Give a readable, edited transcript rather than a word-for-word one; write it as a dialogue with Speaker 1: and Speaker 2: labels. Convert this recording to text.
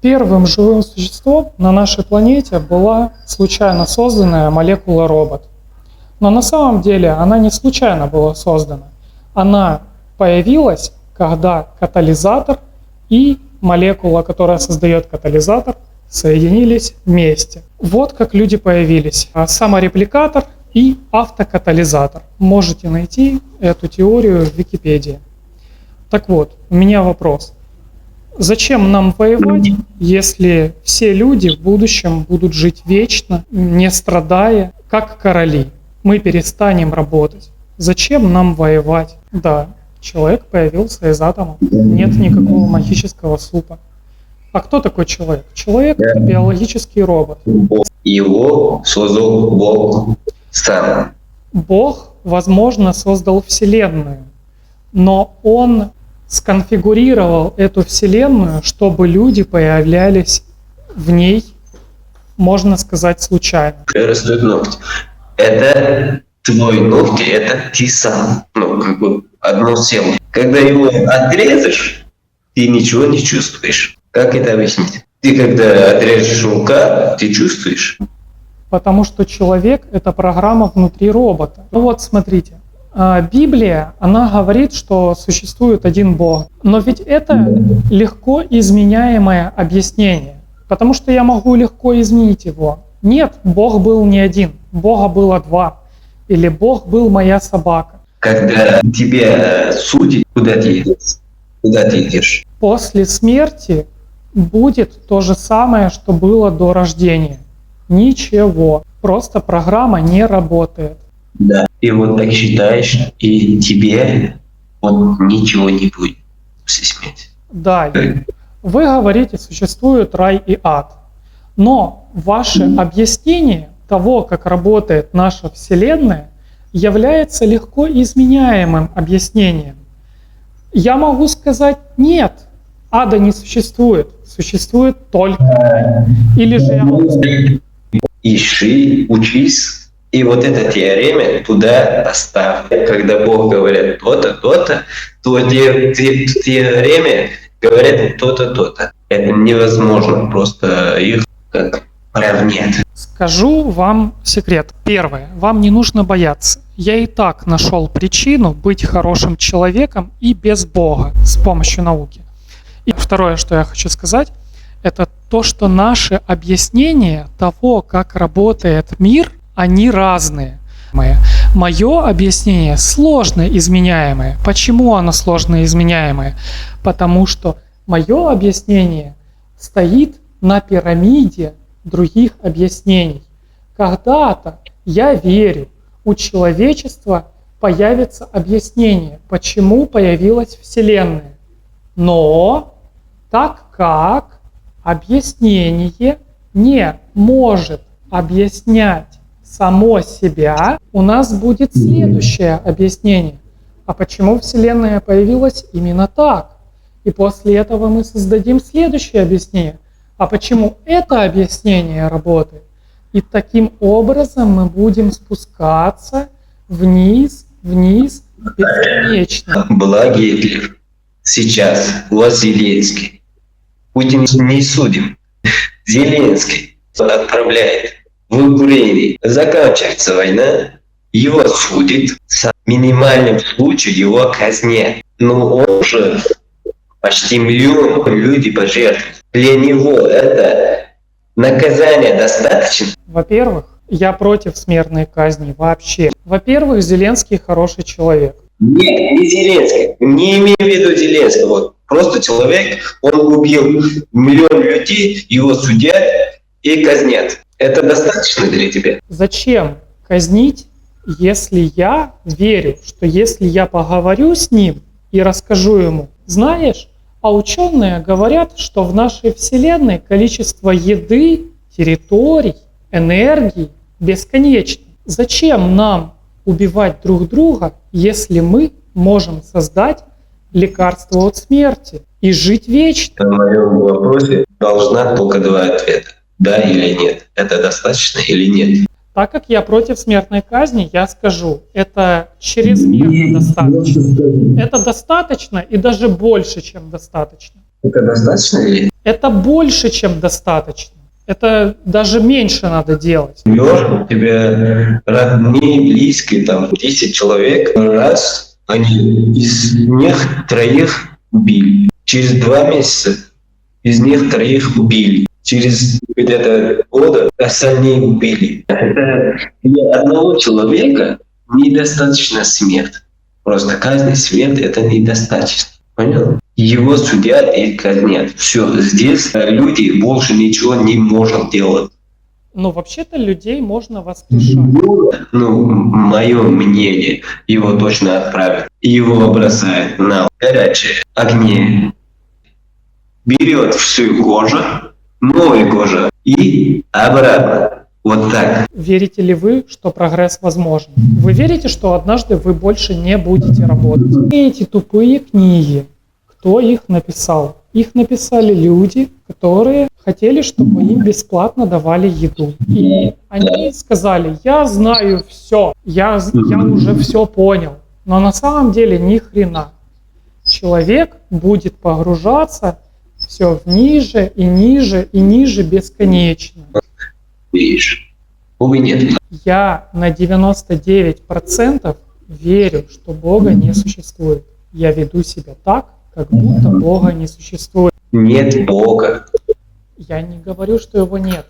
Speaker 1: Первым живым существом на нашей планете была случайно созданная молекула робот. Но на самом деле она не случайно была создана. Она появилась, когда катализатор и молекула, которая создает катализатор, соединились вместе. Вот как люди появились. Саморепликатор и автокатализатор. Можете найти эту теорию в Википедии. Так вот, у меня вопрос. Зачем нам воевать, если все люди в будущем будут жить вечно, не страдая, как короли? Мы перестанем работать. Зачем нам воевать? Да, человек появился из атома. Нет никакого магического супа. А кто такой человек? Человек — это биологический робот.
Speaker 2: Его создал Бог сам.
Speaker 1: Бог, возможно, создал Вселенную, но Он сконфигурировал эту Вселенную, чтобы люди появлялись в ней, можно сказать, случайно.
Speaker 2: Растут ногти. Это твой ногти, это ты сам. Как бы одно целое. Когда его отрезаешь, ты ничего не чувствуешь. Как это объяснить? Ты когда отрежешь рука, ты чувствуешь?
Speaker 1: Потому что человек — это программа внутри робота. Ну вот смотрите, Библия, она говорит, что существует один Бог. Но ведь это легко изменяемое объяснение. Потому что я могу легко изменить его. Нет, Бог был не один, Бога было два. Или Бог был моя собака.
Speaker 2: Когда тебя судят, куда ты идешь?
Speaker 1: После смерти будет то же самое, что было до рождения. Ничего. Просто программа не работает.
Speaker 2: Да. И вот так считаешь, и тебе вот ничего не будет после смерти.
Speaker 1: Да. Вы говорите, существует рай и ад. Но ваше объяснение того, как работает наша Вселенная, является легко изменяемым объяснением. Я могу сказать: нет, ада не существует, существует только рай. Или же я могу сказать:
Speaker 2: ищи, учись, и вот эта теорема туда поставь. Когда Бог говорит то-то, то-то, то теореме говорят то-то, то-то. Это невозможно, просто их как прям нет.
Speaker 1: Скажу вам секрет. Первое. Вам не нужно бояться. Я и так нашел причину быть хорошим человеком и без Бога с помощью науки. И второе, что я хочу сказать, это то, что наши объяснения того, как работает мир, они разные. Мое объяснение сложно изменяемое. Почему оно сложно изменяемое? Потому что мое объяснение стоит на пирамиде других объяснений. Когда-то, я верю, у человечества появится объяснение, почему появилась Вселенная. Но так как объяснение не может объяснять само себя, у нас будет следующее объяснение. А почему Вселенная появилась именно так? И после этого мы создадим следующее объяснение. А почему это объяснение работает? И таким образом мы будем спускаться вниз, вниз, бесконечно.
Speaker 2: Была Гитлер. Сейчас у вас Зеленский. Путин не судим. Зеленский отправляет в Украине. Заканчивается война, его судят. В минимальном случае его казнят. Но он же почти миллион людей пожертвовал. Для него это наказание достаточно?
Speaker 1: Во-первых, я против смертной казни вообще. Во-первых, Зеленский хороший человек.
Speaker 2: Нет, не Зеленский. Не имею в виду Зеленского. Вот. Просто человек, он убил миллион людей, его судят и казнят. Это достаточно для тебя?
Speaker 1: Зачем казнить, если я верю, что если я поговорю с ним и расскажу ему, знаешь, а ученые говорят, что в нашей Вселенной количество еды, территорий, энергии бесконечно. Зачем нам убивать друг друга, если мы можем создать лекарство от смерти и жить вечно?
Speaker 2: На моем вопросе должна только два ответа. Да или нет. Это достаточно или нет?
Speaker 1: Так как я против смертной казни, я скажу, это чрезмерно достаточно. Это достаточно и даже больше, чем достаточно.
Speaker 2: Это достаточно или
Speaker 1: Это больше, чем достаточно. Это даже меньше надо делать.
Speaker 2: живешь, у тебя родные, близкие, там 10 человек, раз, они из них троих убили. Через 2 месяца из них троих убили. Через где-то года остальные убили. Это для одного человека недостаточно смерть. Просто казнь и смерть это недостаточно. Понял? Его судят и казнят. Все, здесь люди больше ничего не могут делать.
Speaker 1: Но вообще-то людей можно воскрешать.
Speaker 2: Ну, мое мнение, его точно отправят. Его бросают на горячее огне. Берет всю кожу, новую кожу и обратно. Вот так.
Speaker 1: Верите ли вы, что прогресс возможен? Вы верите, что однажды вы больше не будете работать? И эти тупые книги, кто их написал? Их написали люди, которые хотели, чтобы им бесплатно давали еду. И они сказали, я знаю все, я уже все понял. Но на самом деле ни хрена. Человек будет погружаться все ниже и ниже и ниже бесконечно.
Speaker 2: Видишь? Увы, нет.
Speaker 1: Я на 99% верю, что Бога не существует. Я веду себя так, как будто Бога не существует.
Speaker 2: Нет Бога.
Speaker 1: Я не говорю, что его нет.